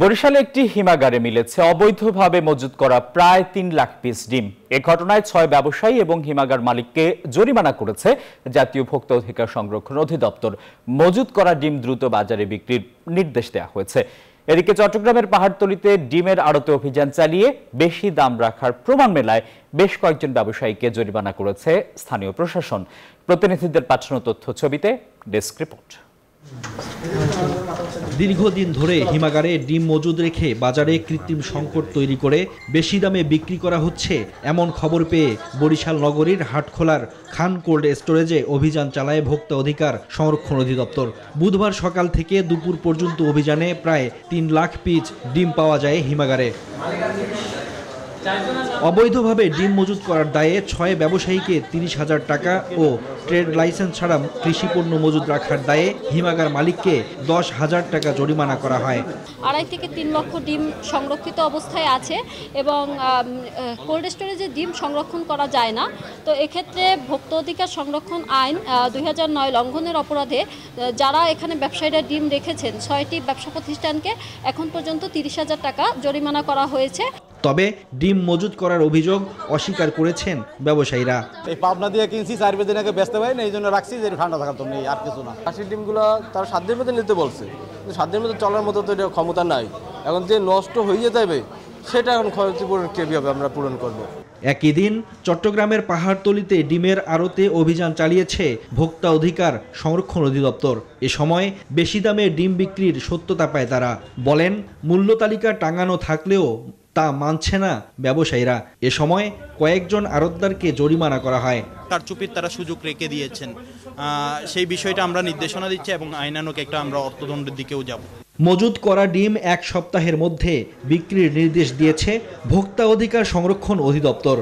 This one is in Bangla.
বরিশালে একটি হিমাগারে মিলেছে অবৈধভাবে মজুত করা প্রায় ৩ লাখ পিস ডিম। এ ঘটনায় ৬ ব্যবসায়ী এবং হিমাগার মালিককে জরিমানা করেছে জাতীয় ভোক্তা অধিকার সংরক্ষণ অধিদপ্তর। মজুত করা ডিম দ্রুত বাজারে বিক্রির নির্দেশ দেওয়া হয়েছে। এদিকে চট্টগ্রামের পাহাড়তলীতে ডিমের আড়তে অভিযান চালিয়ে বেশি দাম রাখার প্রমাণ মেলায় বেশ কয়েকজন ব্যবসায়ীকে জরিমানা করেছে স্থানীয় প্রশাসন। প্রতিনিধিদের পাঠানো তথ্য ছবিতে ডেস্ক রিপোর্ট। দীর্ঘদিন ধরে হিমাগারে ডিম মজুদ রেখে বাজারে কৃত্রিম সংকট তৈরি করে বেশি দামে বিক্রি করা হচ্ছে এমন খবর পেয়ে বরিশাল নগরীর হাটখোলার খান কোল্ড স্টোরেজে অভিযান চালায় ভোক্তা অধিকার সংরক্ষণ অধিদপ্তর। বুধবার সকাল থেকে দুপুর পর্যন্ত অভিযানে প্রায় ৩ লাখ পিস ডিম পাওয়া যায় হিমাগারে। অবৈধভাবে ডিম মজুত করার দায়ে ৬ ব্যবসায়ীকে ৩০,০০০ টাকা ও ট্রেড লাইসেন্স ছাড়া কৃষিপণ্য মজুত রাখার দায়ে হিমাগার মালিককে ১০,০০০ টাকা জরিমানা করা হয়। ২.৫ থেকে ৩ লক্ষ ডিম সংরক্ষিত অবস্থায় আছে এবং কোল্ড স্টোরেজে ডিম সংরক্ষণ করা যায় না। তো এক্ষেত্রে ভোক্তা অধিকার সংরক্ষণ আইন ২০০৯ লঙ্ঘনের অপরাধে যারা এখানে ব্যবসায়ীরা ডিম রেখেছেন ৬টি ব্যবসা প্রতিষ্ঠানকে এখন পর্যন্ত ৩০,০০০ টাকা জরিমানা করা হয়েছে। তবে ডিম মজুত করার অভিযোগ অস্বীকার করেছেন ব্যবসায়ীরা। এই পাবনা দিয়ে কিনছি ৪ দিন আগে বেচতে পারি না, এই জন্য রাখছি যে ঠান্ডা থাকার জন্য, আর কিছু না। খাসির ডিমগুলো তারা ৭ দিনের মধ্যে নিতে বলছে, কিন্তু ৭ দিনের মধ্যে চলার মতো তো এটা ক্ষমতা নাই। এখন যে নষ্ট হয়ে যাবে সেটা এখন ক্ষতিপূরণ কীভাবে আমরা পূরণ করব। একই দিন চট্টগ্রামের পাহাড়তলীতে ডিমের আড়তে অভিযান চালিয়েছে ভোক্তা অধিকার সংরক্ষণ অধিদপ্তর। এ সময় বেশি দামে ডিম বিক্রির সত্যতা পায় তারা। বলেন, মূল্য তালিকা টাঙানো থাকলেও তা মানছে না ব্যবসায়ীরা। এ সময় কয়েকজন আড়তদারকে জরিমানা করা হয়। কারচুপির তারা সুযোগ রেখে দিয়েছেন, সেই বিষয়টা আমরা নির্দেশনা দিচ্ছি এবং আইনানুগ একটা আমরা অর্থদণ্ডের দিকেও যাব। মজুত করা ডিম ১ সপ্তাহের মধ্যে বিক্রির নির্দেশ দিয়েছে ভোক্তা অধিকার সংরক্ষণ অধিদপ্তর।